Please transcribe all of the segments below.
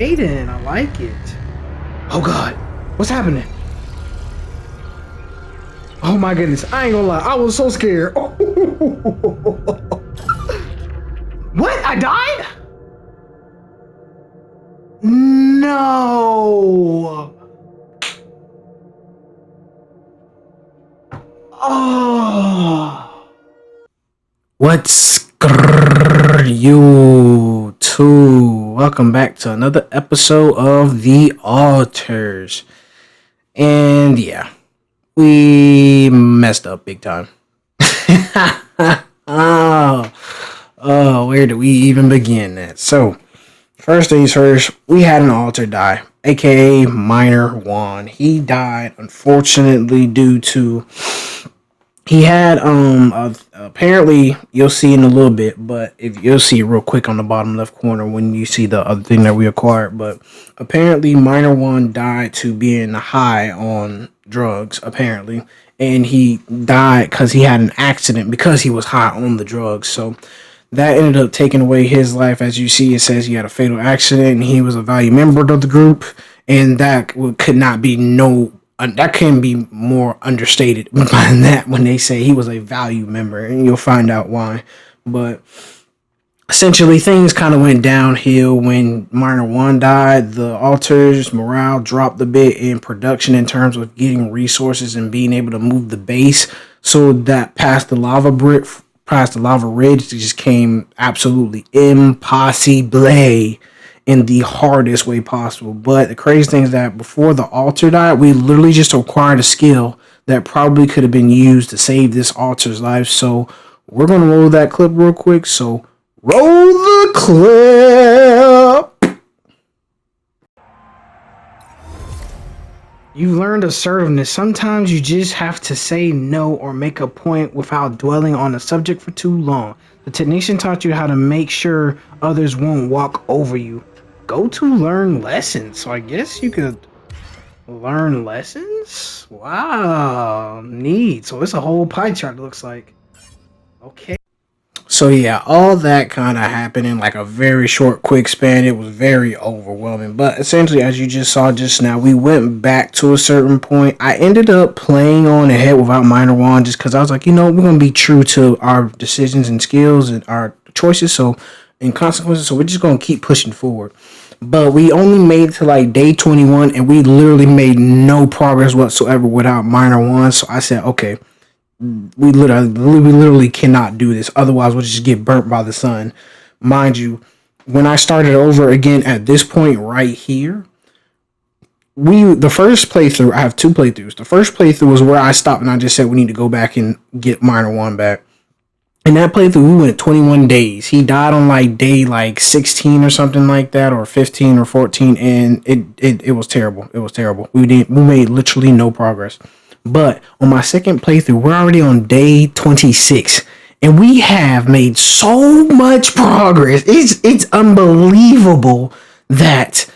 Aiden, I like it. Oh god, what's happening? Oh my goodness, I ain't gonna lie, I was so scared. What? I died? No. Oh. What's you two? Welcome back to another episode of The Alters. And yeah, we messed up big time. Where do we even begin at? So, first things first, we had an alter die, aka Minor Juan. He died unfortunately due to he had apparently you'll see in a little bit, but if you'll see real quick on the bottom left corner when you see the other thing that we acquired, but apparently Minor One died to being high on drugs apparently, and he died because he had an accident because he was high on the drugs. So that ended up taking away his life. As you see, it says he had a fatal accident and he was a valued member of the group, and could not be that can be more understated than that when they say he was a value member, and you'll find out why. But essentially, things kind of went downhill when Minor One died. The Alters morale dropped a bit in production in terms of getting resources and being able to move the base. So that past the lava ridge, it just came absolutely impossible in the hardest way possible. But the crazy thing is that before the altar died, we literally just acquired a skill that probably could have been used to save this altar's life. So we're gonna roll that clip real quick. So roll the clip. You learned assertiveness. Sometimes you just have to say no or make a point without dwelling on the subject for too long. The technician taught you how to make sure others won't walk over you. Go to learn lessons. So I guess you could learn lessons? Wow, neat. So it's a whole pie chart, it looks like. Okay. So yeah, all that kind of happened in like a very short, quick span. It was very overwhelming. But essentially, as you just saw just now, we went back to a certain point. I ended up playing on ahead without Minor One just because I was like, we're going to be true to our decisions and skills and our choices. So, and consequences. So we're just going to keep pushing forward. But we only made it to like day 21 and we literally made no progress whatsoever without Minor One. So I said, okay, we literally cannot do this. Otherwise, we'll just get burnt by the sun. Mind you, when I started over again at this point right here, the first playthrough, I have two playthroughs. The first playthrough was where I stopped and I just said we need to go back and get Minor One back. In that playthrough, we went 21 days. He died on like day like 16 or something like that, or 15 or 14, and it was terrible. It was terrible. We made literally no progress. But on my second playthrough, we're already on day 26, and we have made so much progress. It's unbelievable that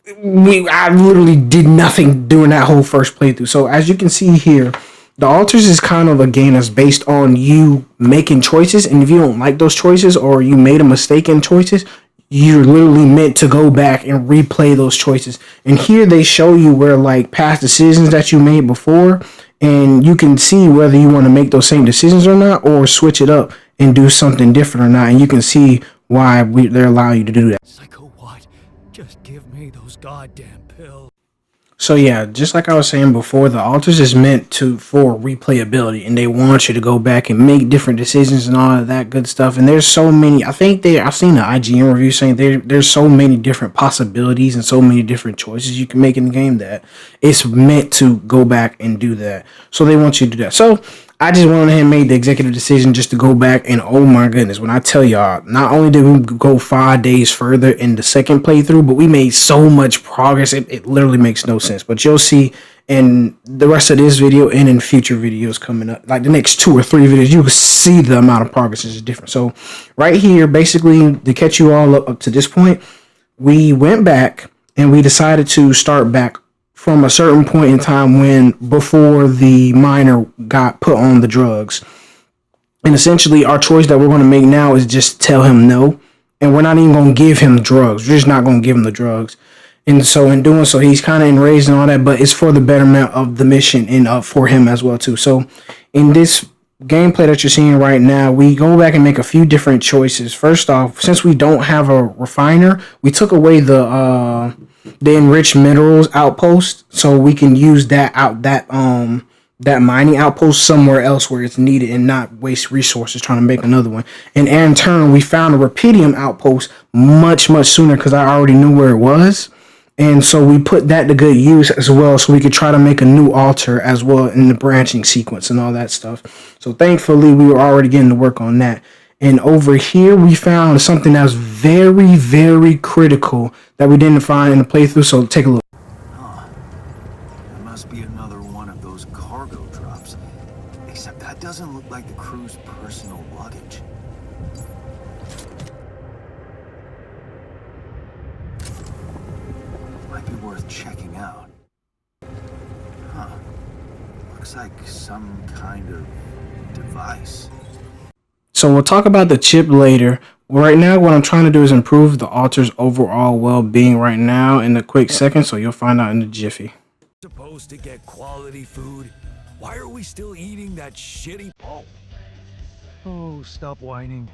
I literally did nothing during that whole first playthrough. So as you can see here, the alters is kind of a game that's based on you making choices, and if you don't like those choices or you made a mistake in choices, you're literally meant to go back and replay those choices. And here they show you where like past decisions that you made before, and you can see whether you want to make those same decisions or not, or switch it up and do something different or not. And you can see why they're allowing you to do that. Psycho what? Just give me those goddamn pills. So yeah, just like I was saying before, the alters is meant for replayability, and they want you to go back and make different decisions and all of that good stuff. And there's so many. I've seen the IGN review saying there's so many different possibilities and so many different choices you can make in the game that it's meant to go back and do that. So they want you to do that. So I just went ahead and made the executive decision just to go back, and oh my goodness, when I tell y'all, not only did we go 5 days further in the second playthrough, but we made so much progress, it literally makes no sense. But you'll see in the rest of this video and in future videos coming up, like the next 2 or 3 videos, you will see the amount of progress is different. So right here, basically, to catch you all up to this point, we went back and we decided to start back from a certain point in time before the minor got put on the drugs. And essentially our choice that we're going to make now is just tell him no and we're not even gonna give him drugs. We're just not gonna give him the drugs. And so in doing so, he's kind of enraged and all that, but it's for the betterment of the mission and for him as well too. So in this gameplay that you're seeing right now, we go back and make a few different choices. First off, since we don't have a refiner, we took away the enriched minerals outpost, so we can use that mining outpost somewhere else where it's needed and not waste resources trying to make another one. And in turn, we found a rupidium outpost much sooner because I already knew where it was. And so we put that to good use as well, so we could try to make a new altar as well in the branching sequence and all that stuff. So thankfully, we were already getting to work on that. And over here, we found something that was very critical that we didn't find in the playthrough. So take a look. That must be another one of those cargo drops. Except that doesn't look like the crew's personal luggage. Might be worth checking out. Huh. Looks like some kind of device. So we'll talk about the chip later. Right now, what I'm trying to do is improve the altar's overall well-being right now in a quick second, so you'll find out in a jiffy. Supposed to get quality food? Why are we still eating that shitty pulp? Oh, stop whining.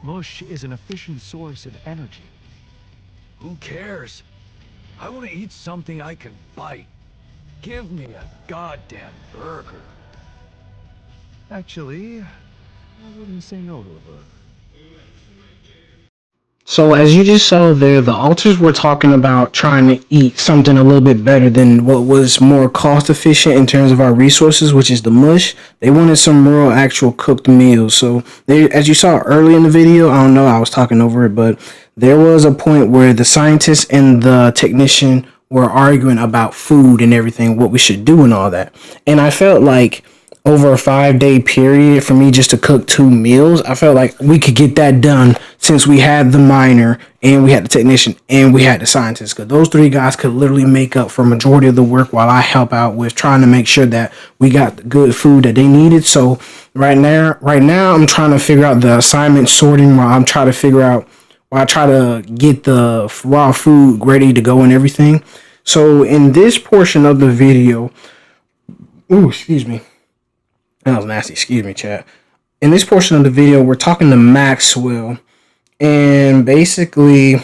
Mush is an efficient source of energy. Who cares? I want to eat something I can bite. Give me a goddamn burger. Actually, I wouldn't say no to a burger. So as you just saw there, the altars were talking about trying to eat something a little bit better than what was more cost efficient in terms of our resources, which is the mush. They wanted some real actual cooked meals. So they, as you saw early in the video, I don't know, I was talking over it, but there was a point where the scientist and the technician were arguing about food and everything, what we should do and all that. And I felt like over a 5-day period for me just to cook 2 meals, I felt like we could get that done since we had the miner and we had the technician and we had the scientist, because those 3 guys could literally make up for a majority of the work while I help out with trying to make sure that we got the good food that they needed. So right now I'm trying to figure out the assignment sorting while I try to get the raw food ready to go and everything. So in this portion of the video, excuse me. That was nasty. Excuse me, chat. In this portion of the video, we're talking to Maxwell, and basically,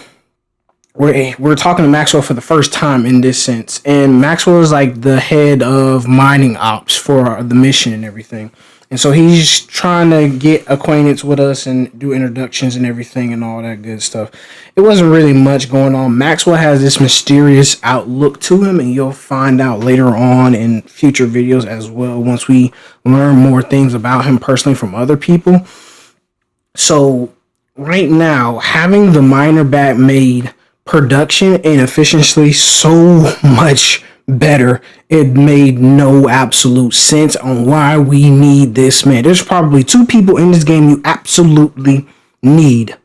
we're talking to Maxwell for the first time in this sense. And Maxwell is like the head of mining ops for the mission and everything. And so he's trying to get acquaintance with us and do introductions and everything and all that good stuff. It wasn't really much going on. Maxwell has this mysterious outlook to him, and you'll find out later on in future videos as well once we learn more things about him personally from other people. So right now, having the miner bat made production and efficiency so much better. It made no absolute sense on why we need this, man. There's probably 2 people in this game you absolutely need: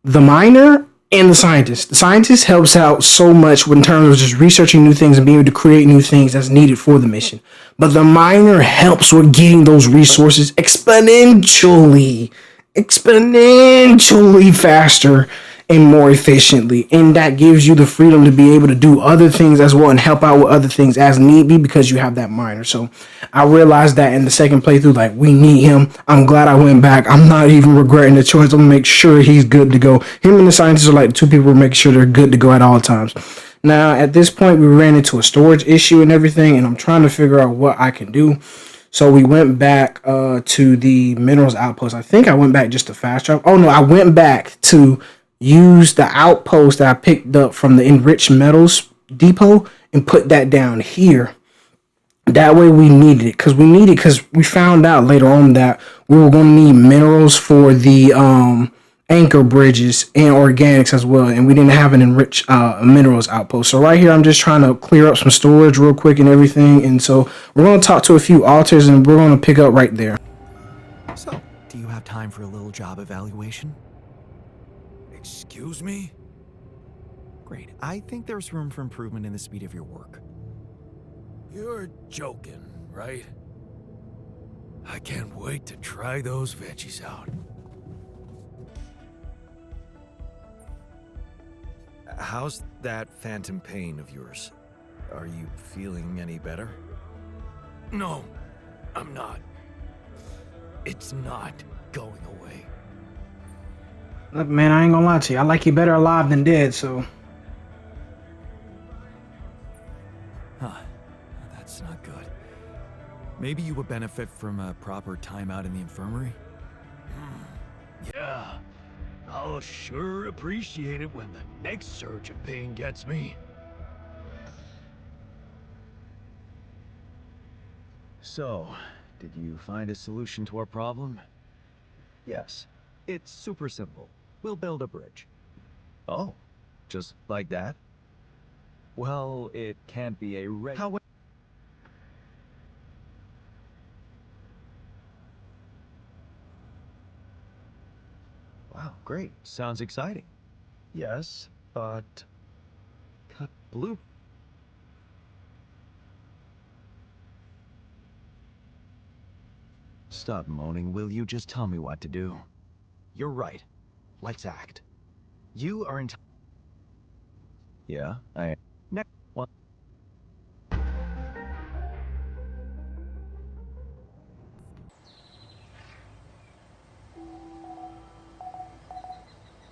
the miner and the scientist. The scientist helps out so much in terms of just researching new things and being able to create new things that's needed for the mission. But the miner helps with getting those resources exponentially faster and more efficiently, and that gives you the freedom to be able to do other things as well and help out with other things as need be because you have that miner. So I realized that in the second playthrough, like, we need him. I'm glad I went back. I'm not even regretting the choice. I'm gonna make sure he's good to go. Him and the scientists are like 2 people who make sure they're good to go at all times. Now at this point, we ran into a storage issue and everything, and I'm trying to figure out what I can do. So we went back to the minerals outpost. I think I went back just to fast travel. Oh no, I went back to use the outpost that I picked up from the enriched metals depot and put that down here. That way we needed it because we found out later on that we were going to need minerals for the anchor bridges and organics as well, and we didn't have an enriched minerals outpost. So right here I'm just trying to clear up some storage real quick and everything, and so we're going to talk to a few altars and we're going to pick up right there. So, do you have time for a little job evaluation? Excuse me? Great. I think there's room for improvement in the speed of your work. You're joking, right? I can't wait to try those veggies out. how's that phantom pain of yours? Are you feeling any better? No, I'm not. It's not going away. Look, man, I ain't gonna lie to you. I like you better alive than dead, so. Huh. That's not good. Maybe you would benefit from a proper timeout in the infirmary? Yeah, I'll sure appreciate it when the next surge of pain gets me. So, did you find a solution to our problem? Yes. It's super simple. We'll build a bridge. Oh, just like that? Well, it can't be a How? Wow, great. Sounds exciting. Yes, but... Cut blue. Stop moaning, will you? Just tell me what to do. You're right. Let's act. You are entitled. Yeah, I... Next one.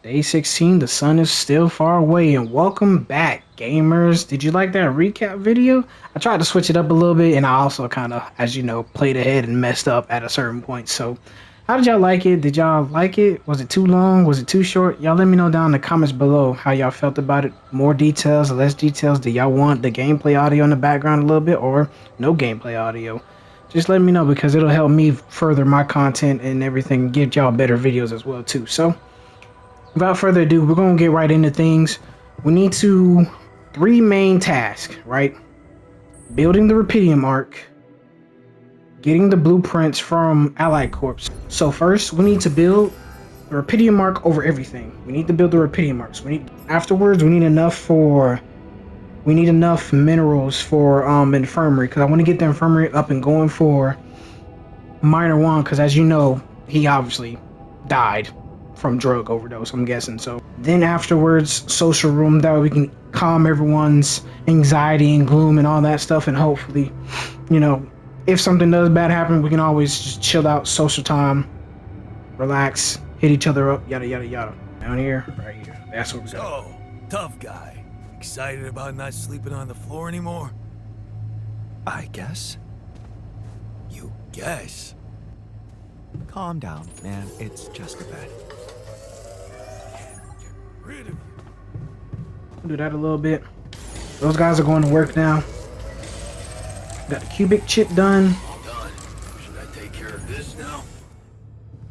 Day 16, the sun is still far away, and welcome back, gamers. Did you like that recap video? I tried to switch it up a little bit, and I also kind of, as you know, played ahead and messed up at a certain point. So, how did y'all like it? Did y'all like it? Was it too long? Was it too short? Y'all let me know down in the comments below how y'all felt about it. More details, less details. Do y'all want the gameplay audio in the background a little bit, or no gameplay audio? Just let me know, because it'll help me further my content and everything, give y'all better videos as well too. So, without further ado, we're gonna get right into things. We need to three main tasks, right? Building the Rupidium Arc, getting the blueprints from Allied Corps. So first, we need to build the Rupidium Arc over everything. We need to build the Rupidium Arcs. Afterwards, we need enough minerals for infirmary, because I want to get the infirmary up and going for Minor One, because as you know, he obviously died from drug overdose, I'm guessing. So then afterwards, social room, that way we can calm everyone's anxiety and gloom and all that stuff, and hopefully, you know, if something does bad happen, we can always just chill out, social time, relax, hit each other up, yada yada yada. Down here, right here, that's what we're going. So, tough guy. Excited about not sleeping on the floor anymore? I guess. You guess? Calm down, man. It's just a bed. Get rid of you. Do that a little bit. Those guys are going to work now. Got the cubic chip done. All done. Should I take care of this now?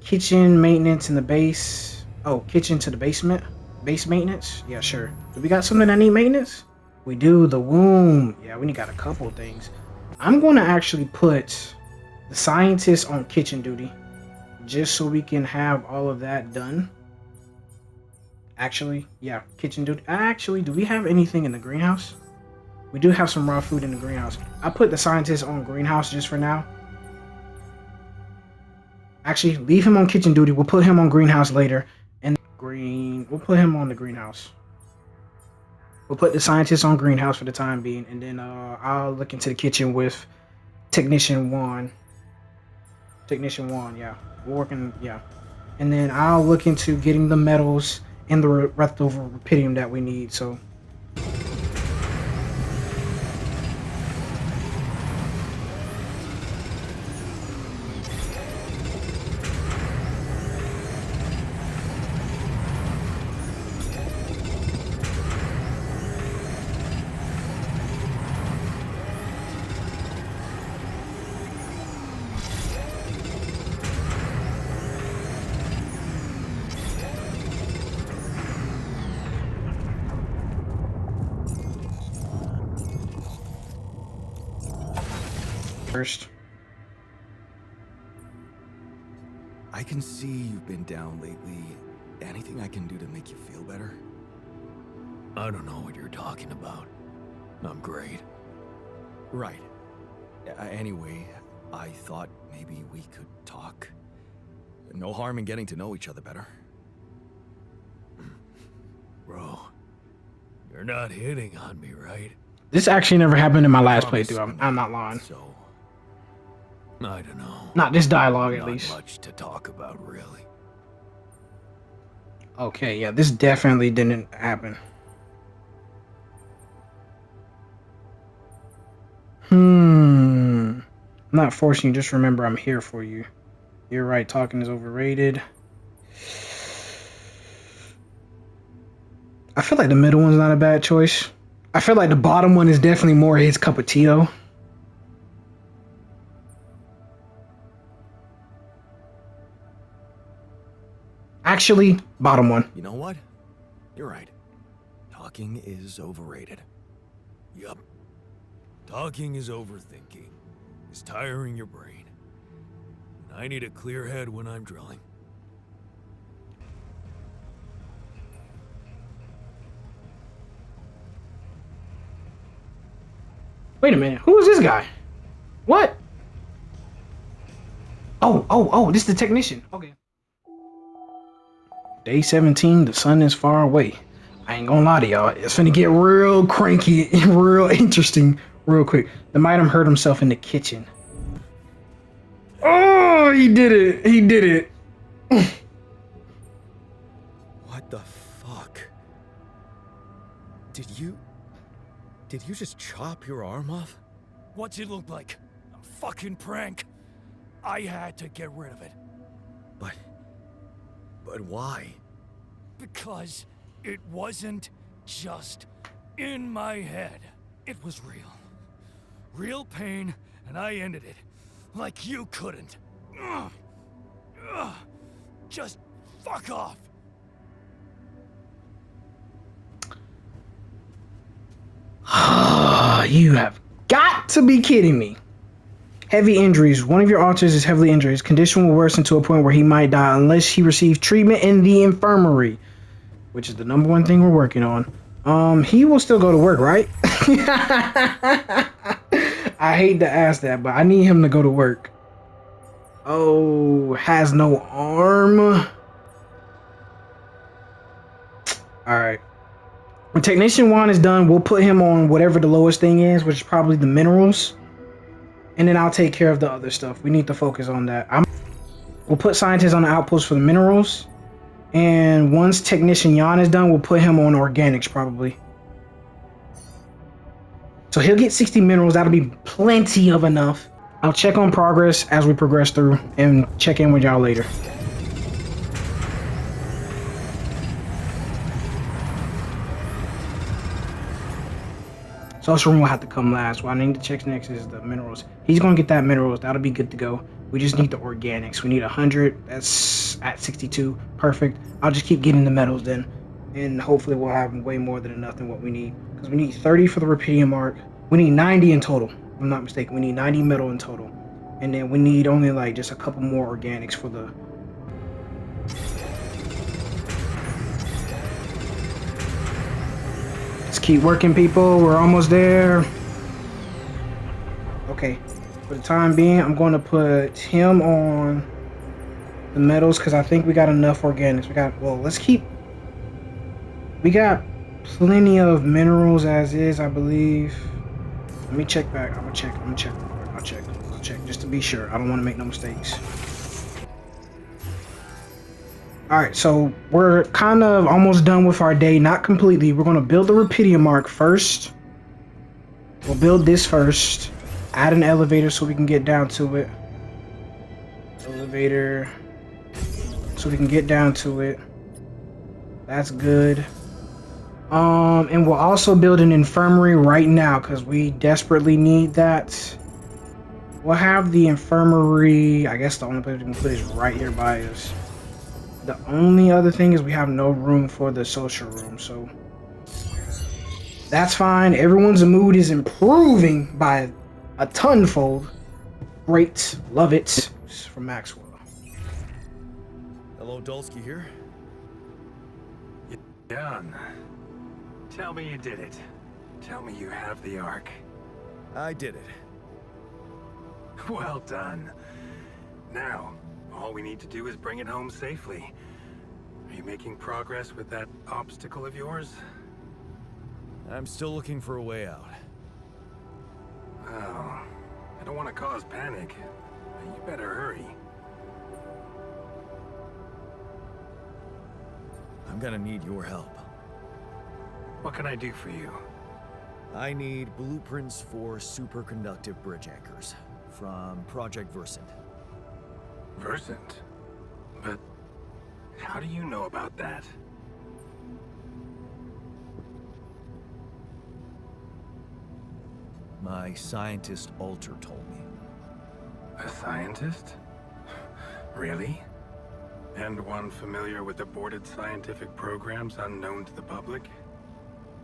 Kitchen maintenance in the base. Oh, kitchen to the basement. Base maintenance? Yeah, sure. Do we got something that need maintenance? We do. The womb. Yeah, we got a couple things. I'm going to actually put the scientist on kitchen duty, just so we can have all of that done. Actually, yeah, kitchen duty. Actually, do we have anything in the greenhouse? We do have some raw food in the greenhouse. I put the scientist on greenhouse just for now. Actually, leave him on kitchen duty. We'll put him on greenhouse later. And we'll put him on the greenhouse. We'll put the scientist on greenhouse for the time being, and then I'll look into the kitchen with technician 1. Technician 1, yeah. We're working, yeah. And then I'll look into getting the metals and the leftover rupidium that we need, so. First. I can see you've been down lately. Anything I can do to make you feel better? I don't know what you're talking about. I'm great. Right. Anyway, I thought maybe we could talk. No harm in getting to know each other better. Bro, You're not hitting on me, right? This actually never happened in my last Promise playthrough. me I'm not lying. So, I don't know. Not this dialogue, at Not least. much to talk about, really. Okay, yeah, this definitely didn't happen. I'm not forcing you. Just remember, I'm here for you. You're right. Talking is overrated. I feel like the middle one's not a bad choice. I feel like the bottom one is definitely more his cup of tea, though. Actually, bottom one. You know what? You're right. Talking is overrated. Yup. Talking is overthinking. It's tiring your brain. And I need a clear head when I'm drilling. Wait a minute. Who is this guy? What? Oh, this is the technician. Okay. Day 17, the sun is far away. I ain't gonna lie to y'all, it's finna get real cranky and real interesting real quick. The item hurt himself in the kitchen. Oh, he did it. He did it. What the fuck? Did you just chop your arm off? What's it look like? A fucking prank. I had to get rid of it. But why? Because it wasn't just in my head. It was real. Real pain, and I ended it. Like you couldn't. Just fuck off. You have got to be kidding me. Heavy injuries. One of your alters is heavily injured. His condition will worsen to a point where he might die unless he receives treatment in the infirmary, which is the number one thing we're working on. He will still go to work, right? I hate to ask that, but I need him to go to work. Oh, has no arm. All right. When Technician 1 is done, we'll put him on whatever the lowest thing is, which is probably the minerals. And then I'll take care of the other stuff. We need to focus on that. We'll put Scientist on the outpost for the minerals. And once Technician Jan is done, we'll put him on organics, probably. So he'll get 60 minerals. That'll be plenty of enough. I'll check on progress as we progress through and check in with y'all later. Social room will have to come last. What I need to check next is the minerals. He's gonna get that minerals. That'll be good to go. We just need the organics. We need 100. That's at 62. Perfect. I'll just keep getting the metals then, and hopefully we'll have way more than enough than what we need. Because we need 30 for the Rapidium mark. We need 90 in total. If I'm not mistaken. We need 90 metal in total, and then we need only like just a couple more organics for the. Let's keep working, people. We're almost there. Okay, for the time being, I'm going to put him on the metals because I think we got enough organics. We got plenty of minerals as is, I believe. Let me check back. I'm gonna check. I'll check just to be sure. I don't want to make no mistakes. Alright, so we're kind of almost done with our day. Not completely. We're going to build the Rapidium mark first. We'll build this first. Add an elevator so we can get down to it. Elevator. So we can get down to it. That's good. And we'll also build an infirmary right now because we desperately need that. We'll have the infirmary. I guess the only place we can put is right here by us. The only other thing is we have no room for the social room, so that's fine. Everyone's mood is improving by a tonfold. Great. Love it. It's from Maxwell. Hello, Dulski here. Jan, tell me you did it. Tell me you have the Ark. I did it. Well done. Now, all we need to do is bring it home safely. Are you making progress with that obstacle of yours? I'm still looking for a way out. Oh, I don't want to cause panic. But you better hurry. I'm gonna need your help. What can I do for you? I need blueprints for superconductive bridge anchors from Project Versant. Versant? But how do you know about that? My scientist Alter told me. A scientist? Really? And one familiar with aborted scientific programs unknown to the public?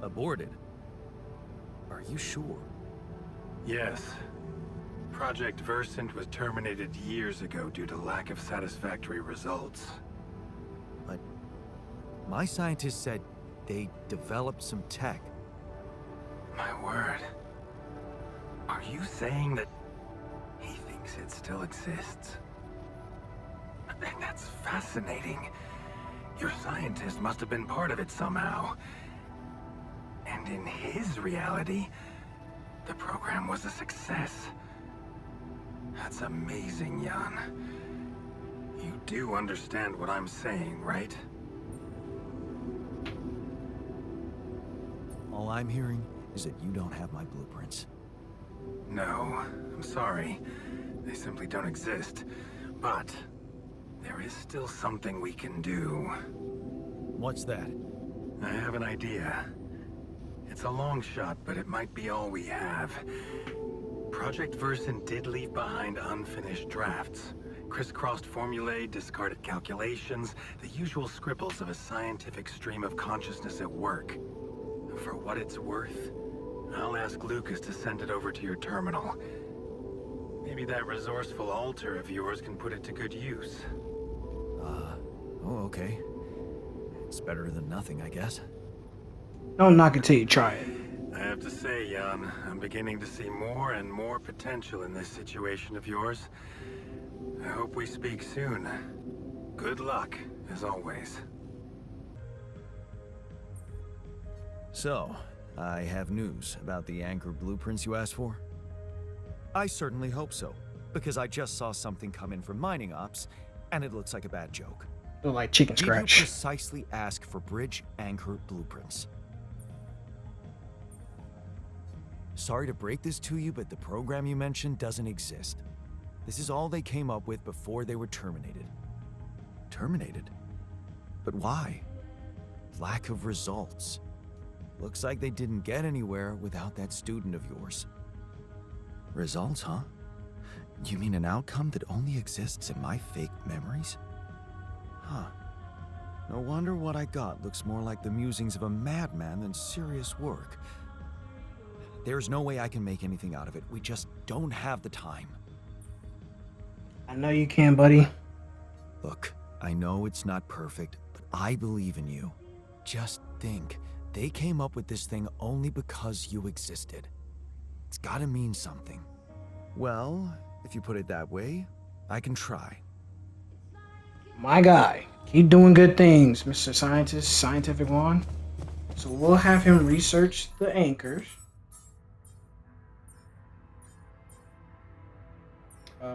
Aborted? Are you sure? Yes. Project Versant was terminated years ago due to lack of satisfactory results. But my scientist said they developed some tech. My word. Are you saying that he thinks it still exists? That's fascinating. Your scientist must have been part of it somehow. And in his reality, the program was a success. That's amazing, Jan. You do understand what I'm saying, right? All I'm hearing is that you don't have my blueprints. No, I'm sorry. They simply don't exist. But there is still something we can do. What's that? I have an idea. It's a long shot, but it might be all we have. Project Versant did leave behind unfinished drafts. Crisscrossed formulae, discarded calculations, the usual scribbles of a scientific stream of consciousness at work. For what it's worth, I'll ask Lucas to send it over to your terminal. Maybe that resourceful Alter of yours can put it to good use. Oh, okay. It's better than nothing, I guess. Don't knock it till you try it. I have to say, Jan, I'm beginning to see more and more potential in this situation of yours. I hope we speak soon. Good luck, as always. So, I have news about the anchor blueprints you asked for? I certainly hope so, because I just saw something come in from mining ops, and it looks like a bad joke. Look like chicken Did you scratch. precisely ask for bridge anchor blueprints? Sorry to break this to you, but the program you mentioned doesn't exist. This is all they came up with before they were terminated. Terminated? But why? Lack of results. Looks like they didn't get anywhere without that student of yours. Results, huh? You mean an outcome that only exists in my fake memories? Huh. No wonder what I got looks more like the musings of a madman than serious work. There's no way I can make anything out of it. We just don't have the time. I know you can, buddy. Look, I know it's not perfect, but I believe in you. Just think, they came up with this thing only because you existed. It's gotta mean something. Well, if you put it that way, I can try. My guy, keep doing good things, Mr. Scientist, Scientific One. So we'll have him research the anchors.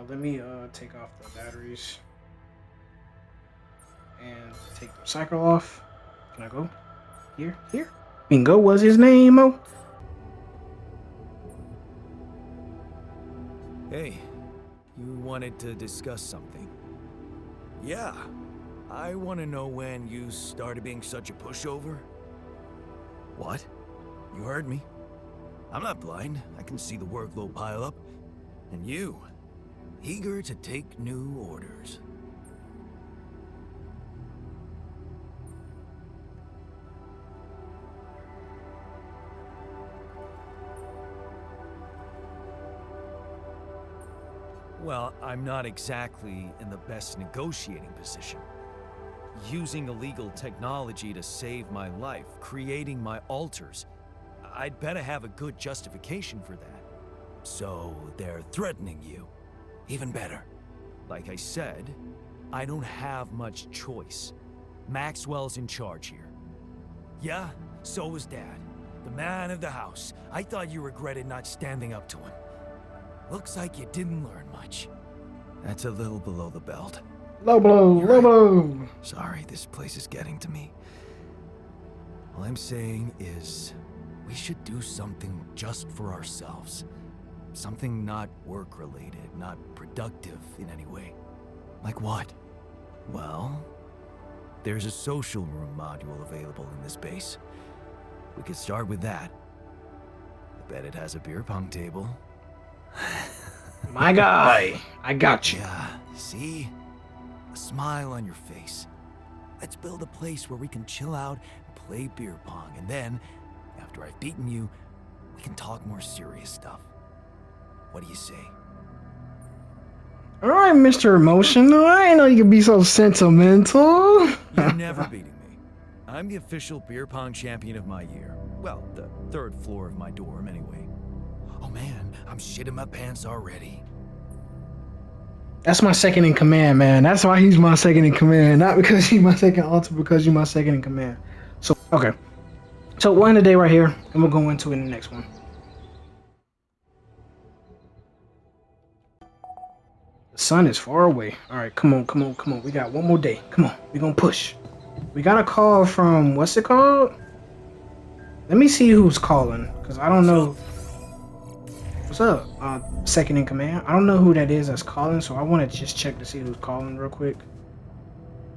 Let me take off the batteries and take the cycle off. Can I go? Here. Bingo was his name, oh. Hey, you wanted to discuss something? Yeah, I want to know when you started being such a pushover. What? You heard me. I'm not blind. I can see the workload pile up. And you, eager to take new orders. Well, I'm not exactly in the best negotiating position. Using illegal technology to save my life, creating my alters. I'd better have a good justification for that. So they're threatening you. Even better. Like I said, I don't have much choice. Maxwell's in charge here. Yeah, so is Dad. the man of the house. I thought you regretted not standing up to him. Looks like you didn't learn much. That's a little below the belt. Low blow, low blow. Sorry, this place is getting to me. All I'm saying is, we should do something just for ourselves. Something not work-related, not productive in any way. Like what? Well, there's a social room module available in this base. We could start with that. I bet it has a beer pong table. My guy, I got you. Yeah, see? A smile on your face. Let's build a place where we can chill out and play beer pong, and then, after I've beaten you, we can talk more serious stuff. What do you say? All right, Mr. Emotional. I didn't know you could be so sentimental. You're never beating me. I'm the official beer pong champion of my year. Well, the third floor of my dorm, anyway. Oh man, I'm shitting my pants already. That's my second in command, man. That's why he's my second in command. Not because he's my second alter, because you're my second in command. So, okay. So, we'll end the day right here, and we'll go into it in the next one. The sun is far away. All right, come on, come on, come on. We got one more day. Come on, we're going to push. We got a call from, what's it called? Let me see who's calling, because I don't know. What's up? Second in command. I don't know who that is that's calling, so I want to just check to see who's calling real quick.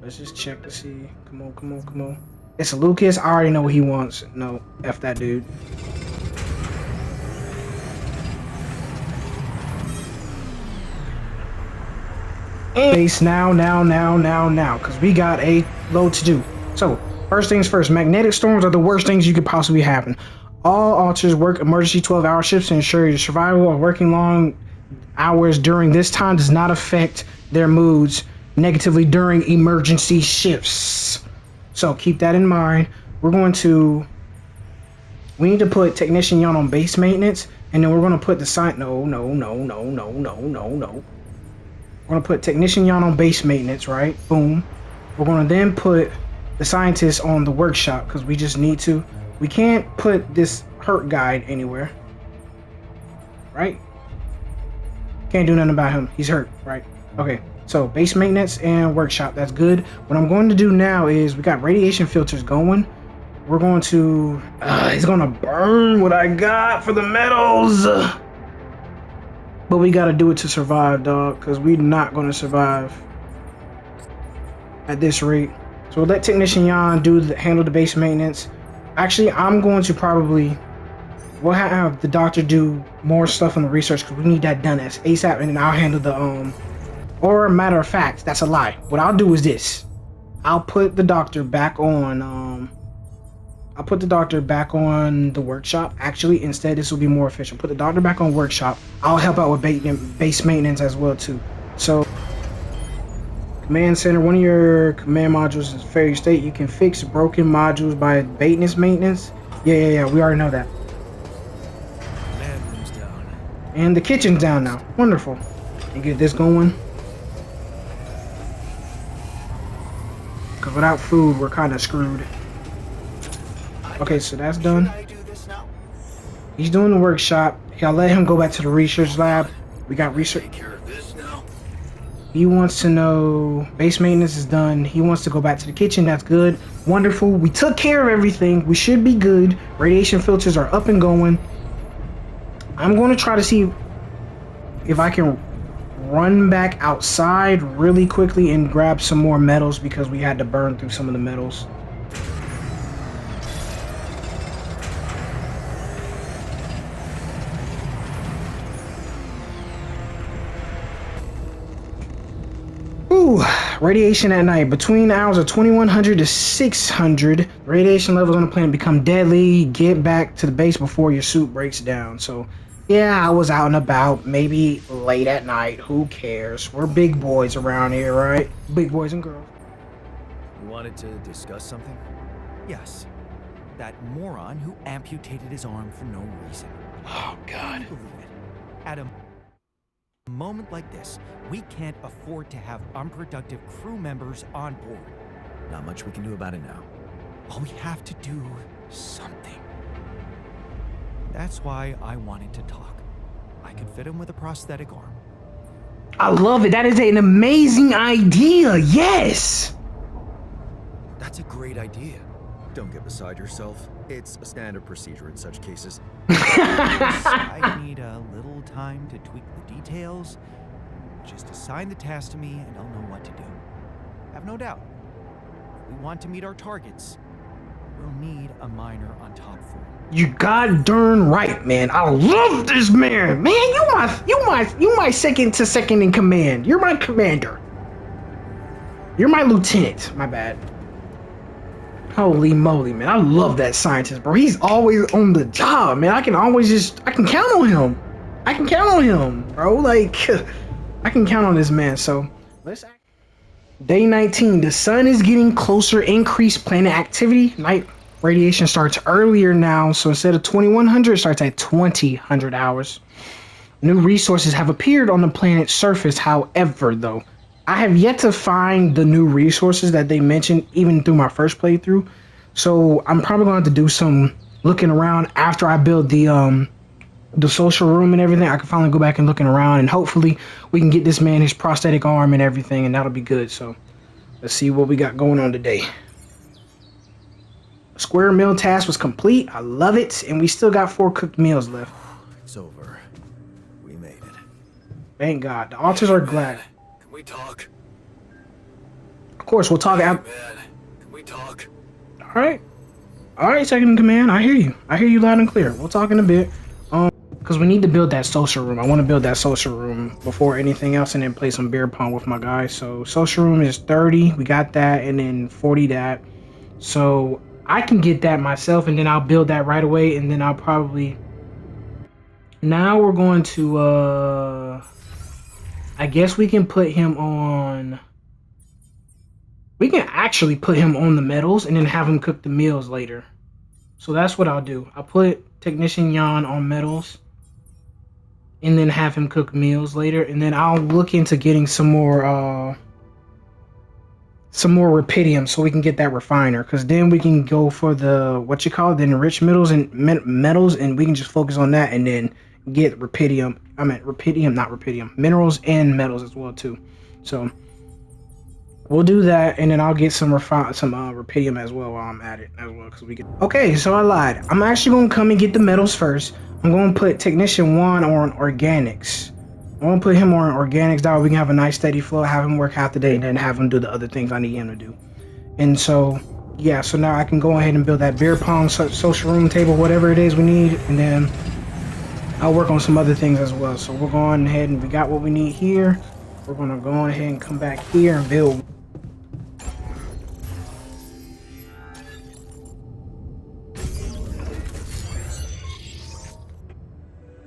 Let's just check to see. Come on, come on, come on. It's Lucas. I already know what he wants. No, F that dude. And base now, because we got a load to do. So, first things first, magnetic storms are the worst things you could possibly happen. All alters work emergency 12-hour shifts to ensure your survival or working long hours during this time does not affect their moods negatively during emergency shifts. So keep that in mind. We need to put Technician Yon on base maintenance, and then we're going to put the No. We're going to put Technician Yon on base maintenance, right? Boom. We're going to then put the Scientist on the workshop, because we just need to. We can't put this hurt guy anywhere, right? Can't do nothing about him. He's hurt, right? Okay, so base maintenance and workshop, that's good. What I'm going to do now is we got radiation filters going. We're going to, it's going to burn what I got for the metals. But we got to do it to survive, dog, because we're not going to survive at this rate. So we'll let Technician Yon handle the base maintenance. Actually, I'm going to we'll have the doctor do more stuff on the research because we need that done as ASAP, and then I'll handle the, or matter of fact, that's a lie. What I'll do is this. I'll put the doctor back on, the workshop. Actually, instead, this will be more efficient. Put the doctor back on workshop. I'll help out with base maintenance as well, too. So, Command Center, one of your command modules is failure state. You can fix broken modules by maintenance. Yeah, we already know that. Command room's down. And the kitchen's down now. Wonderful. And get this going. Because without food, we're kind of screwed. Okay, so that's done. He's doing the workshop. I'll let him go back to the research lab. We got research. He wants to know base maintenance is done. He wants to go back to the kitchen. That's good. Wonderful. We took care of everything. We should be good. Radiation filters are up and going. I'm going to try to see if I can run back outside really quickly and grab some more metals because we had to burn through some of the metals. Ooh, radiation at night. Between the hours of 2100 to 600, radiation levels on the planet become deadly. Get back to the base before your suit breaks down. So, yeah, I was out and about, maybe late at night. Who cares? We're big boys around here, right? Big boys and girls. You wanted to discuss something? Yes. That moron who amputated his arm for no reason. Oh, God. Can you believe it? At a moment like this, we can't afford to have unproductive crew members on board. Not much we can do about it now. But we have to do something. That's why I wanted to talk. I could fit him with a prosthetic arm. I love it. That is an amazing idea. Yes. That's a great idea. Don't get beside yourself. It's a standard procedure in such cases. I need a little time to tweak the details. Just assign the task to me and I'll know what to do. Have no doubt. If we want to meet our targets, we'll need a miner on top form. You god darn right, man. I love this man. Man, you my second to second in command. You're my commander. You're my lieutenant. My bad. Holy moly, man. I love that scientist, bro. He's always on the job, man. I can count on him. I can count on him, bro. Like, I can count on this man. So, Day 19. The sun is getting closer. Increased planet activity. Night radiation starts earlier now. So, instead of 2100, it starts at 2000 hours. New resources have appeared on the planet's surface. However, though, I have yet to find the new resources that they mentioned even through my first playthrough. So I'm probably going to have to do some looking around after I build the social room and everything. I can finally go back and looking around, and hopefully we can get this man his prosthetic arm and everything, and that'll be good. So let's see what we got going on today. Square meal task was complete. I love it. And we still got 4 cooked meals left. It's over. We made it. Thank God. The altars are glad. Can we talk? Of course, we'll talk out. Man, can we talk? All right, second in command. I hear you. I hear you loud and clear. We'll talk in a bit. Because we need to build that social room. I want to build that social room before anything else, and then play some beer pong with my guys. So social room is 30. We got that, and then 40 that. So I can get that myself, and then I'll build that right away, and then I'll probably... Now we're going to, I guess we can put him on... We can actually put him on the metals and then have him cook the meals later. So that's what I'll do. I'll put Technician Jan on metals and then have him cook meals later. And then I'll look into getting some more rubidium so we can get that refiner. Because then we can go for the, the enriched metals and we can just focus on that and then get rubidium. I meant rubidium, not rubidium. Minerals and metals as well too. So we'll do that, and then I'll get some rubidium as well while I'm at it as well, because we get. Okay, so I lied. I'm actually gonna come and get the metals first. I'm gonna put Technician Juan on organics. I'm gonna put him on organics. That way we can have a nice steady flow, have him work half the day, and then have him do the other things I need him to do. And so, yeah. So now I can go ahead and build that beer pong social room table, whatever it is we need, and then I'll work on some other things as well. So we're going ahead and we got what we need here. We're gonna go ahead and come back here and build.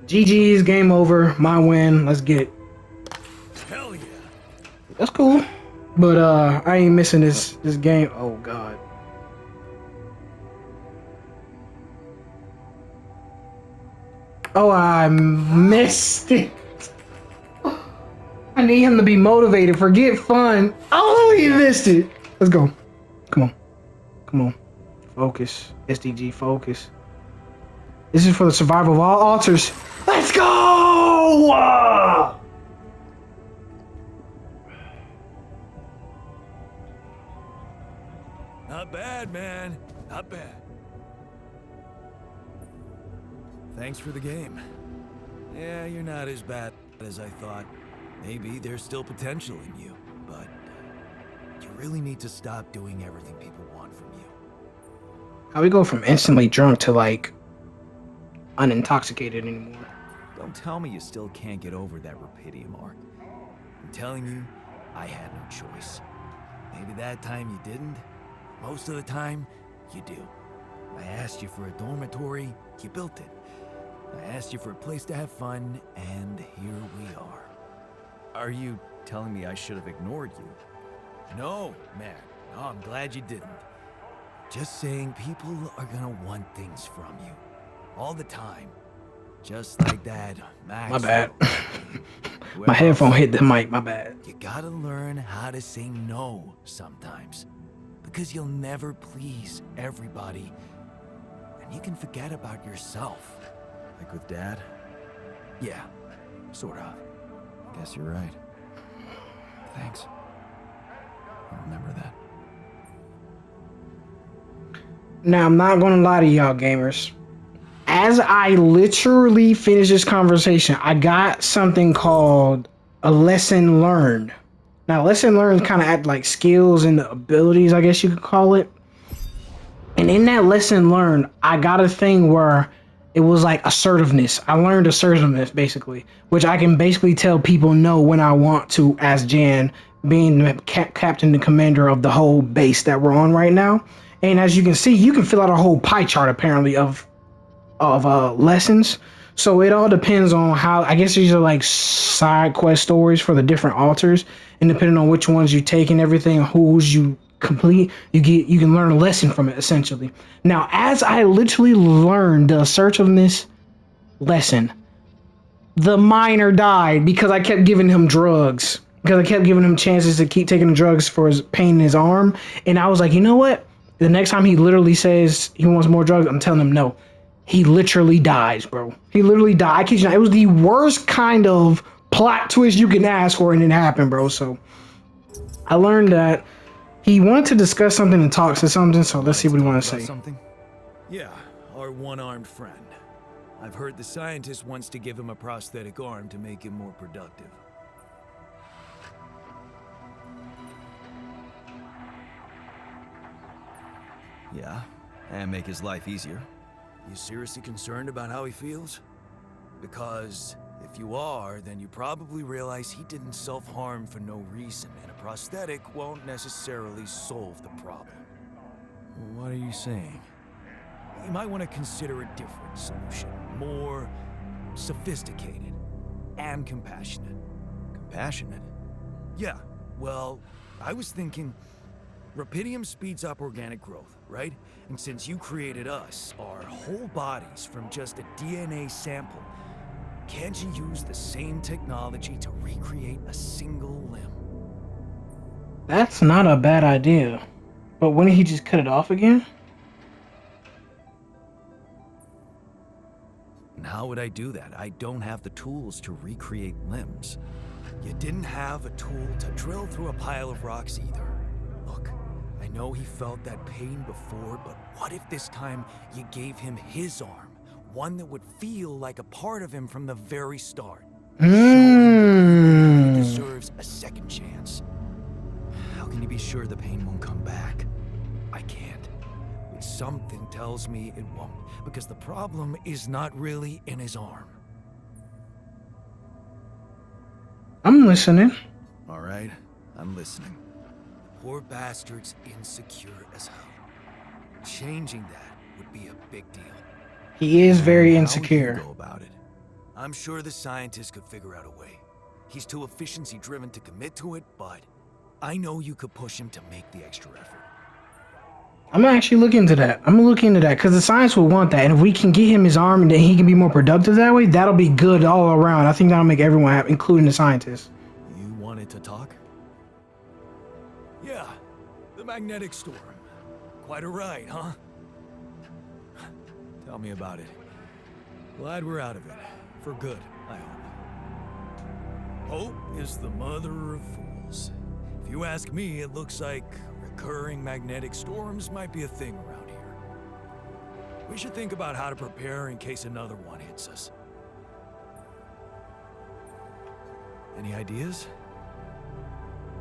GG's, game over, my win. Let's get it. Hell yeah. That's cool. But I ain't missing this game. Oh god. Oh, I missed it. I need him to be motivated. Forget fun. Oh, he missed it. Let's go. Come on. Come on. Focus. SDG, focus. This is for the survival of all altars. Let's go! Not bad, man. Not bad. Thanks for the game. Yeah, you're not as bad as I thought. Maybe there's still potential in you, but you really need to stop doing everything people want from you. How we go from instantly drunk to like unintoxicated anymore? Don't tell me you still can't get over that rubidium arc. I'm telling you, I had no choice. Maybe that time you didn't. Most of the time, you do. I asked you for a dormitory, you built it. I asked you for a place to have fun, and here we are. Are you telling me I should have ignored you? No, man. No, I'm glad you didn't. Just saying people are gonna want things from you. All the time. Just like that, Max. My bad. My headphone hit the mic, my bad. You gotta learn how to say no sometimes. Because you'll never please everybody. And you can forget about yourself. Like with Dad? Yeah, sort of. Guess you're right. Thanks. I'll remember that. Now, I'm not gonna lie to y'all gamers. As I literally finish this conversation, I got something called a lesson learned. Now, lesson learned kind of act like skills and abilities, I guess you could call it. And in that lesson learned, I got a thing where it was like assertiveness. I learned assertiveness basically, which I can basically tell people no when I want to, as Jan, being the captain and commander of the whole base that we're on right now. And as you can see, you can fill out a whole pie chart apparently of lessons. So it all depends on how. I guess these are like side quest stories for the different altars, and depending on which ones you take and everything, whose you complete, you can learn a lesson from it essentially. Now, as I literally learned the assertiveness lesson, the miner died because I kept giving him drugs. Because I kept giving him chances to keep taking the drugs for his pain in his arm, and I was like, you know what? The next time he literally says he wants more drugs, I'm telling him no. He literally dies, bro. He literally died. I kid you not. It was the worst kind of plot twist you can ask for, and it happened, bro. So I learned that he wanted to discuss something and talk to something. So let's see what he wants to say. Something? Yeah, our one-armed friend. I've heard the scientist wants to give him a prosthetic arm to make him more productive. Yeah, and make his life easier. You seriously concerned about how he feels? Because if you are, then you probably realize he didn't self-harm for no reason, and a prosthetic won't necessarily solve the problem. What are you saying? You might want to consider a different solution, more sophisticated and compassionate. Compassionate? Yeah, well, I was thinking, Rapidium speeds up organic growth, right? And since you created us, our whole bodies from just a DNA sample, can't you use the same technology to recreate a single limb? That's not a bad idea. But wouldn't he just cut it off again? And how would I do that? I don't have the tools to recreate limbs. You didn't have a tool to drill through a pile of rocks either. Look, I know he felt that pain before, but what if this time you gave him his arm? One that would feel like a part of him from the very start. Show him that he deserves a second chance. How can you be sure the pain won't come back? I can't. But something tells me it won't, because the problem is not really in his arm. I'm listening. All right, I'm listening. Poor bastard's insecure as hell. Changing that would be a big deal. He is very How would insecure. you go about it? I'm sure the scientist could figure out a way. He's too efficiency-driven to commit to it, but I know you could push him to make the extra effort. I'm gonna actually look into that. I'm gonna look into that because the science will want that, and if we can get him his arm and then he can be more productive that way, that'll be good all around. I think that'll make everyone happy, including the scientists. You wanted to talk? Yeah, the magnetic storm. Quite a ride, huh? Tell me about it. Glad we're out of it. For good, I hope. Hope is the mother of fools. If you ask me, it looks like recurring magnetic storms might be a thing around here. We should think about how to prepare in case another one hits us. Any ideas?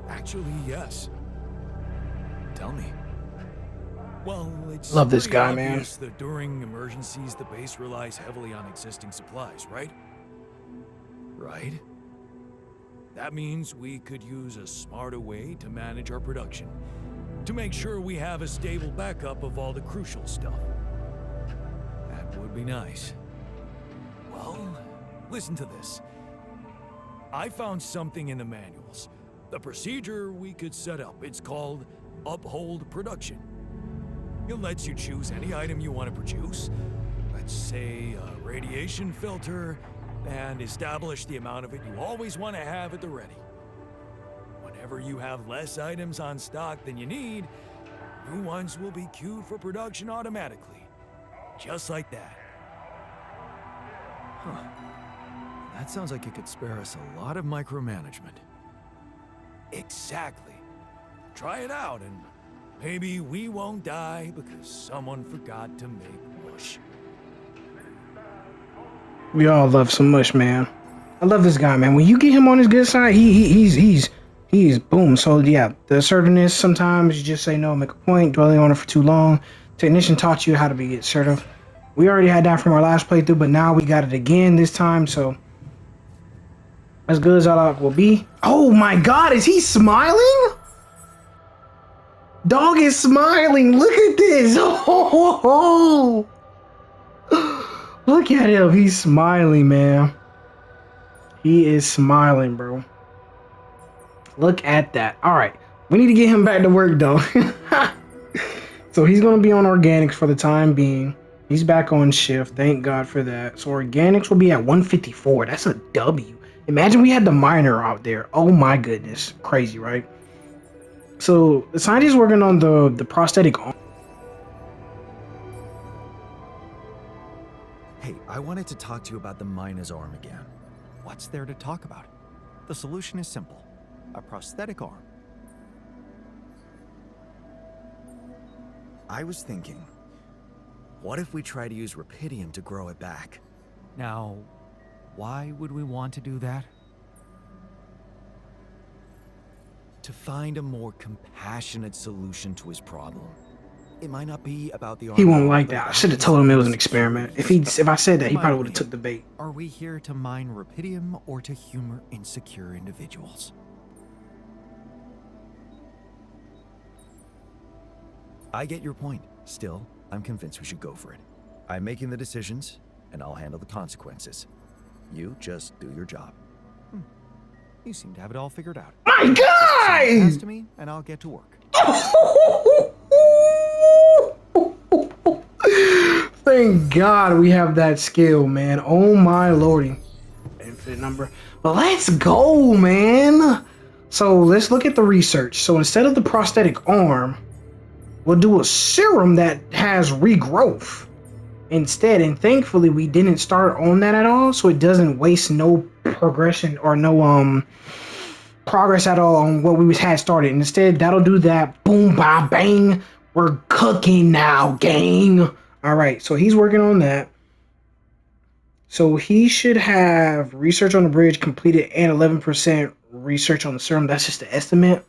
Actually, yes. Tell me. Well, it's Love this pretty guy, man. obvious that during emergencies, the base relies heavily on existing supplies, right? Right? That means we could use a smarter way to manage our production, to make sure we have a stable backup of all the crucial stuff. That would be nice. Well, listen to this. I found something in the manuals. The procedure we could set up. It's called Uphold Production. It lets you choose any item you want to produce. Let's say a radiation filter, and establish the amount of it you always want to have at the ready. Whenever you have less items on stock than you need, new ones will be queued for production automatically. Just like that. That sounds like it could spare us a lot of micromanagement. Exactly. Try it out and maybe we won't die because someone forgot to make mush. We all love some mush, man. I love this guy, man. When you get him on his good side, he's boom. So yeah, the assertiveness. Sometimes you just say no, make a point. Dwelling on it for too long. Technician taught you how to be assertive. We already had that from our last playthrough, but now we got it again this time. So as good as our luck will be. Oh my God, is he smiling? Dog is smiling. Look at this. Oh, look at him. He's smiling, man. He is smiling, bro. Look at that. All right. We need to get him back to work, though. So he's going to be on organics for the time being. He's back on shift. Thank God for that. So organics will be at 154. That's a W. Imagine we had the miner out there. Oh, my goodness. Crazy, right? So the scientist working on the prosthetic arm. Hey, I wanted to talk to you about the miner's arm again. What's there to talk about? The solution is simple. A prosthetic arm. I was thinking, what if we try to use rupidium to grow it back? Now, why would we want to do that? To find a more compassionate solution to his problem. It might not be about the arm. He won't like that. I should have told him it was an experiment. If I said that, he probably would have took the bait. Are we here to mine rupidium or to humor insecure individuals? I get your point. Still, I'm convinced we should go for it. I'm making the decisions, and I'll handle the consequences. You just do your job. You seem to have it all figured out. My God! Pass to me, and I'll get to work. Thank God we have that skill, man. Oh my lordy. Infinite number. But let's go, man. So let's look at the research. So instead of the prosthetic arm, we'll do a serum that has regrowth instead. And thankfully we didn't start on that at all, so it doesn't waste no progression or no progress at all on what we had started. Instead, that'll do that. Boom, ba, bang. We're cooking now, gang. All right, so he's working on that. So he should have research on the bridge completed and 11% research on the serum. That's just the estimate.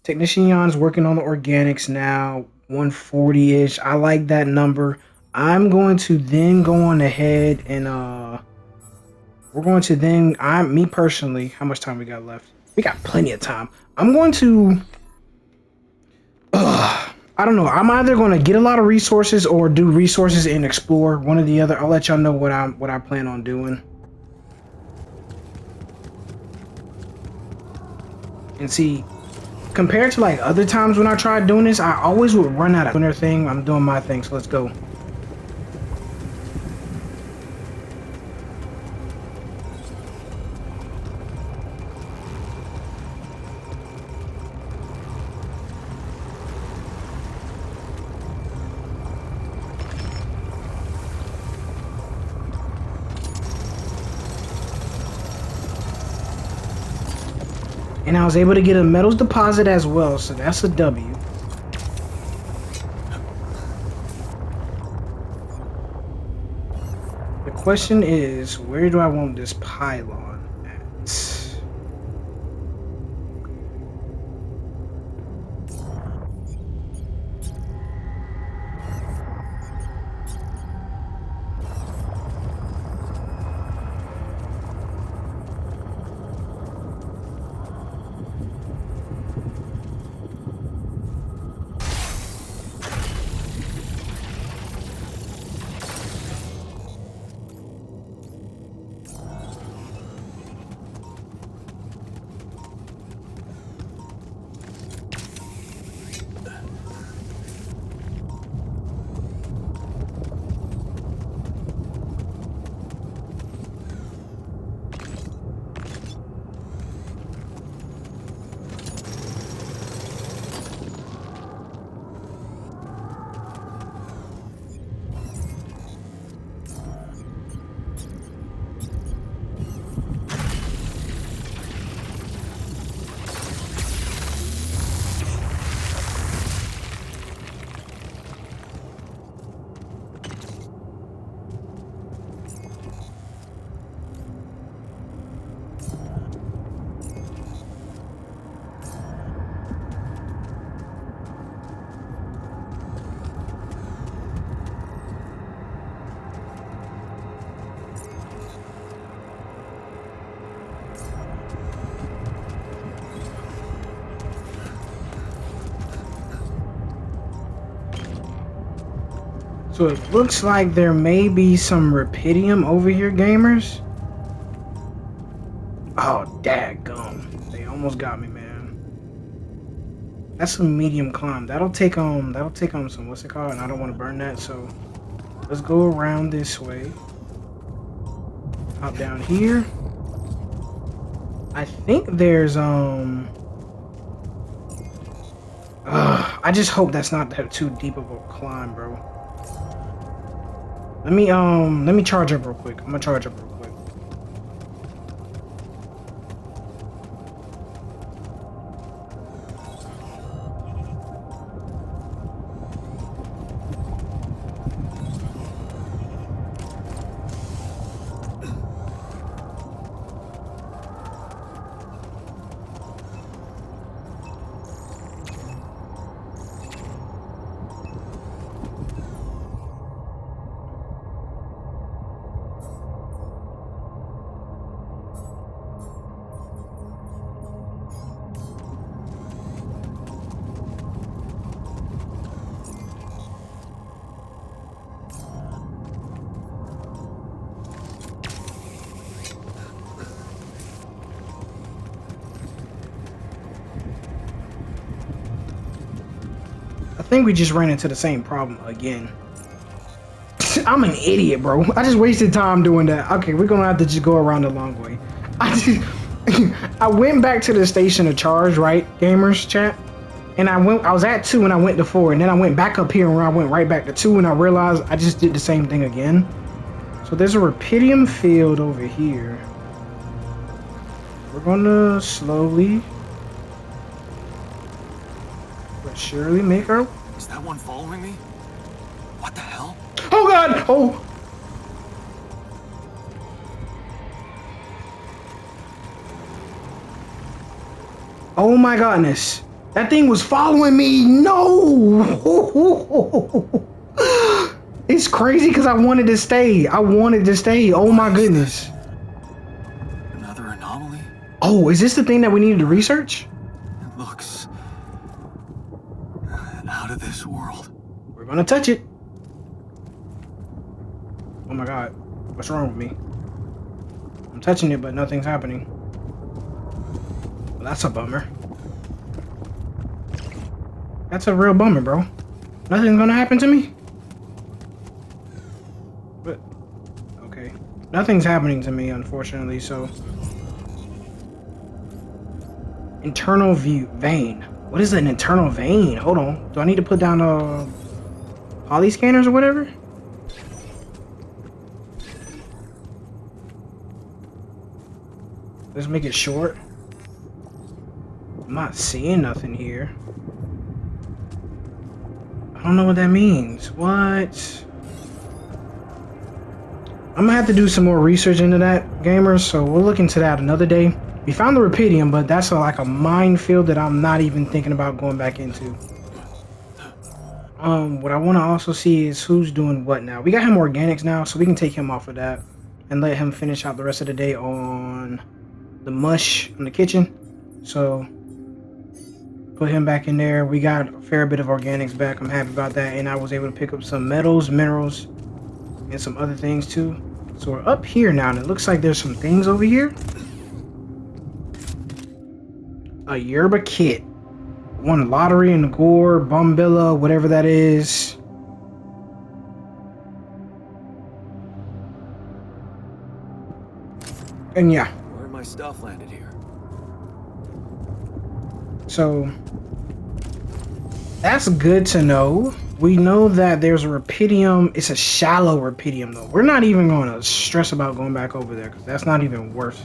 Technician Jan's working on the organics now, 140-ish. I like that number. I'm going to then go on ahead and we're going to then, me personally, how much time we got left? We got plenty of time. I'm going to I don't know. I'm either going to get a lot of resources or do resources and explore, one or the other. I'll let y'all know what I plan on doing. And see, compared to like other times when I tried doing this, I always would run out of doing their thing. I'm doing my thing, so let's go. And I was able to get a metals deposit as well, so that's a W. The question is, where do I want this pylon at? So it looks like there may be some rupidium over here, gamers. Oh, daggum. They almost got me, man. That's a medium climb. That'll take some, what's it called? And I don't want to burn that, so let's go around this way. Hop down here. I think there's I just hope that's not that too deep of a climb, bro. Let me charge up real quick. I'm gonna charge up real quick. I think we just ran into the same problem again. I'm an idiot, bro. I just wasted time doing that. Okay, we're gonna have to just go around the long way. I went back to the station to charge, right, gamers chat? And I was at 2 and I went to 4, and then I went back up here and I went right back to 2, and I realized I just did the same thing again. So there's a rupidium field over here. We're gonna slowly but surely make our... Is that one following me? What the hell? Oh god! Oh! Oh my goodness. That thing was following me. No! It's crazy because I wanted to stay. Oh my goodness. Another anomaly? Oh, is this the thing that we needed to research? It looks out of this world. We're gonna touch it. Oh my god. What's wrong with me? I'm touching it, but nothing's happening. Well, that's a bummer. That's a real bummer, bro. Nothing's gonna happen to me? But, okay. Nothing's happening to me, unfortunately, so. Internal vein. What is an internal vein? Hold on. Do I need to put down poly scanners or whatever? Let's make it short. I'm not seeing nothing here. I don't know what that means. What? I'm gonna have to do some more research into that, gamers, so we'll look into that another day. We found the rupidium, but that's like a minefield that I'm not even thinking about going back into. What I want to also see is who's doing what now. We got him organics now, so we can take him off of that and let him finish out the rest of the day on the mush in the kitchen. So put him back in there. We got a fair bit of organics back. I'm happy about that, and I was able to pick up some metals, minerals, and some other things too. So we're up here now, and it looks like there's some things over here. A yerba kit. Won lottery in the gore, bombilla, whatever that is. And yeah. Where my stuff landed here? So that's good to know. We know that there's a rupidium. It's a shallow rupidium though. We're not even going to stress about going back over there because that's not even worth.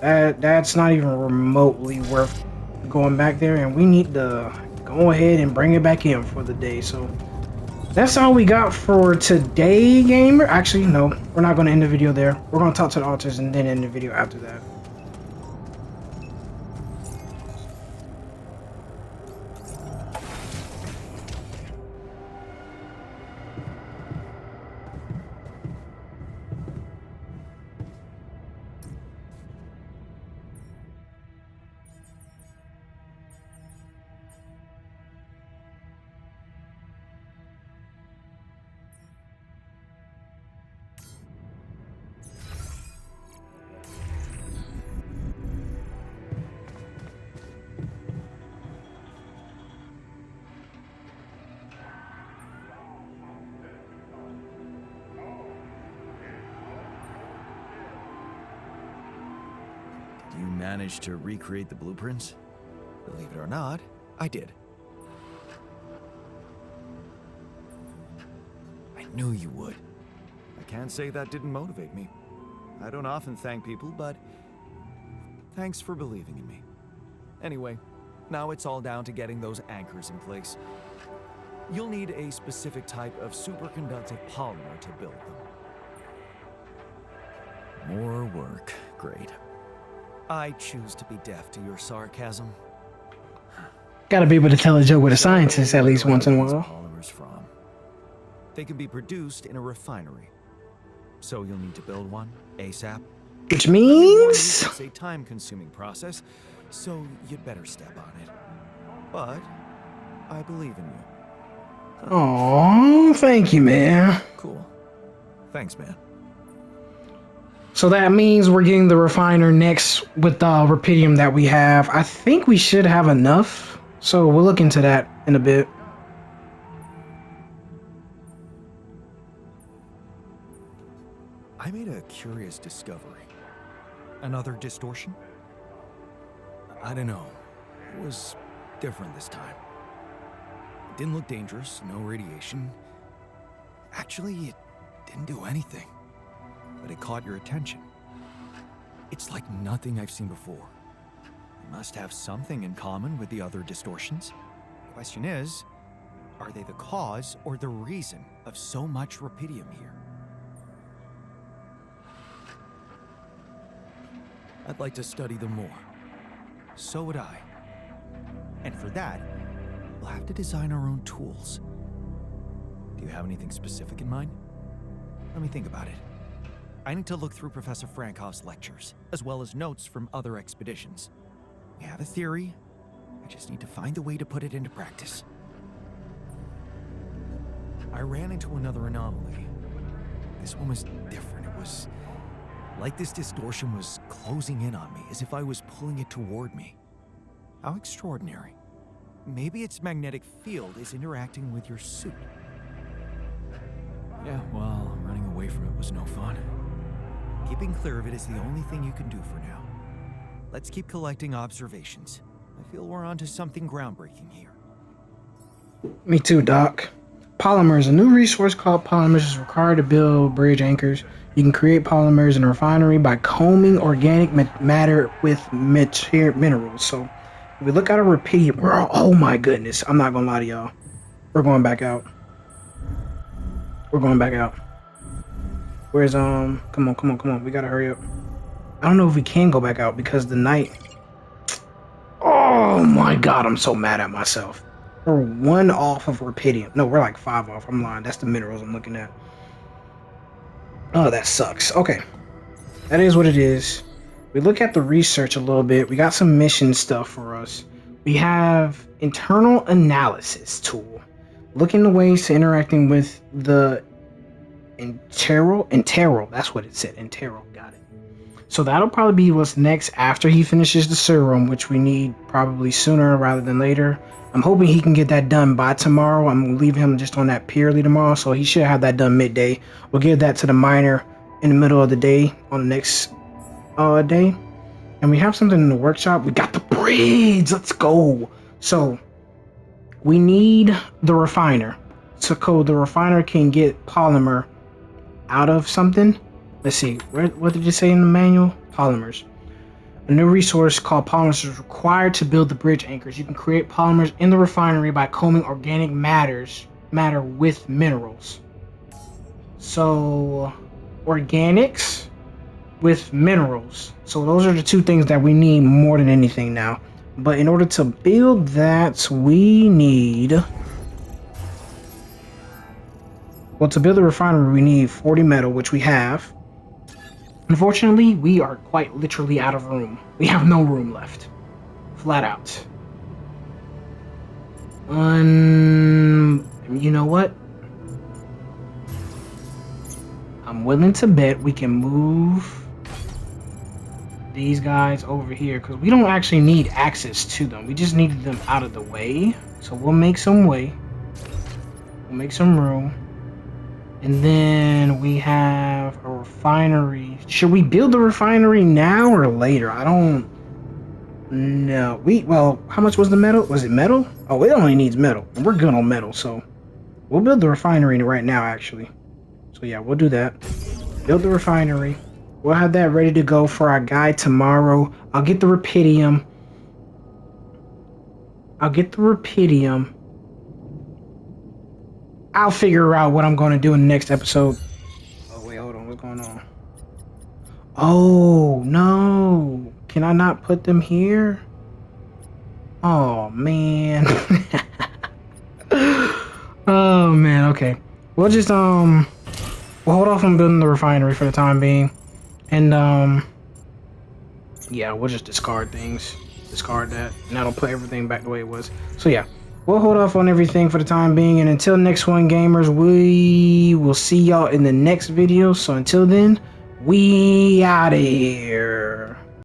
That's not even remotely worth going back there, and we need to go ahead and bring it back in for the day. So that's all we got for today, gamer. Actually, no, we're not going to end the video there. We're going to talk to the altars and then end the video after that. You managed to recreate the blueprints? Believe it or not, I did. I knew you would. I can't say that didn't motivate me. I don't often thank people, but thanks for believing in me. Anyway, now it's all down to getting those anchors in place. You'll need a specific type of superconductive polymer to build them. More work. Great. I choose to be deaf to your sarcasm. Gotta be able to tell a joke with a scientist at least once in a while. Polymers from. They can be produced in a refinery. So you'll need to build one ASAP. Which means... It's a time-consuming process, so you'd better step on it. But I believe in you. Oh, thank you, man. Cool. Thanks, man. So that means we're getting the refiner next with the rubidium that we have. I think we should have enough, so we'll look into that in a bit. I made a curious discovery. Another distortion? I don't know. It was different this time. It didn't look dangerous, no radiation. Actually, it didn't do anything. But it caught your attention. It's like nothing I've seen before. It must have something in common with the other distortions. Question is, are they the cause or the reason of so much rubidium here? I'd like to study them more. So would I. And for that, we'll have to design our own tools. Do you have anything specific in mind? Let me think about it. I need to look through Professor Frankoff's lectures, as well as notes from other expeditions. We have a theory. I just need to find a way to put it into practice. I ran into another anomaly. This one was different. It was like this distortion was closing in on me, as if I was pulling it toward me. How extraordinary. Maybe its magnetic field is interacting with your suit. Yeah, well, running away from it was no fun. Keeping clear of it is the only thing you can do for now. Let's keep collecting observations. I feel we're onto something groundbreaking here. Me too, Doc. Polymers. A new resource called polymers is required to build bridge anchors. You can create polymers in a refinery by combing organic matter with minerals. So, if we look at a rubidium, oh my goodness, I'm not gonna lie to y'all. We're going back out. We're going back out. Where's, come on. We gotta hurry up. I don't know if we can go back out because the night. Oh my god, I'm so mad at myself. We're 1 off of rubidium. No, we're like 5 off. I'm lying. That's the minerals I'm looking at. Oh, that sucks. Okay. That is what it is. We look at the research a little bit. We got some mission stuff for us. We have internal analysis tool. Look into ways to interacting with the Intero. That's what it said. Intero. Got it. So that'll probably be what's next after he finishes the serum, which we need probably sooner rather than later. I'm hoping he can get that done by tomorrow. I'm going to leave him just on that purely tomorrow, so he should have that done midday. We'll give that to the miner in the middle of the day on the next day. And we have something in the workshop. We got the bridge. Let's go. So we need the refiner. So the refiner can get polymer out of something. Let's see. What did it say in the manual? Polymers. A new resource called polymers is required to build the bridge anchors. You can create polymers in the refinery by combing organic matter with minerals. So, organics with minerals. So those are the two things that we need more than anything now. But in order to build that, we need... Well, to build the refinery, we need 40 metal, which we have. Unfortunately, we are quite literally out of room. We have no room left. Flat out. You know what? I'm willing to bet we can move these guys over here because we don't actually need access to them. We just needed them out of the way. So we'll make some way. We'll make some room. And then we have a refinery. Should we build the refinery now or later? I don't know. Well, how much was the metal? Was it metal? Oh, it only needs metal. And we're good on metal, so we'll build the refinery right now, actually. So yeah, we'll do that. Build the refinery. We'll have that ready to go for our guy tomorrow. I'll get the rupidium. I'll figure out what I'm going to do in the next episode. Oh, wait, hold on. What's going on? Oh, no. Can I not put them here? Oh, man. Oh, man. Okay. We'll just, we'll hold off on building the refinery for the time being. And, yeah, we'll just discard things. Discard that. And that'll put everything back the way it was. So, yeah. We'll hold off on everything for the time being, and until next one, gamers, we will see y'all in the next video. So until then, we out of here.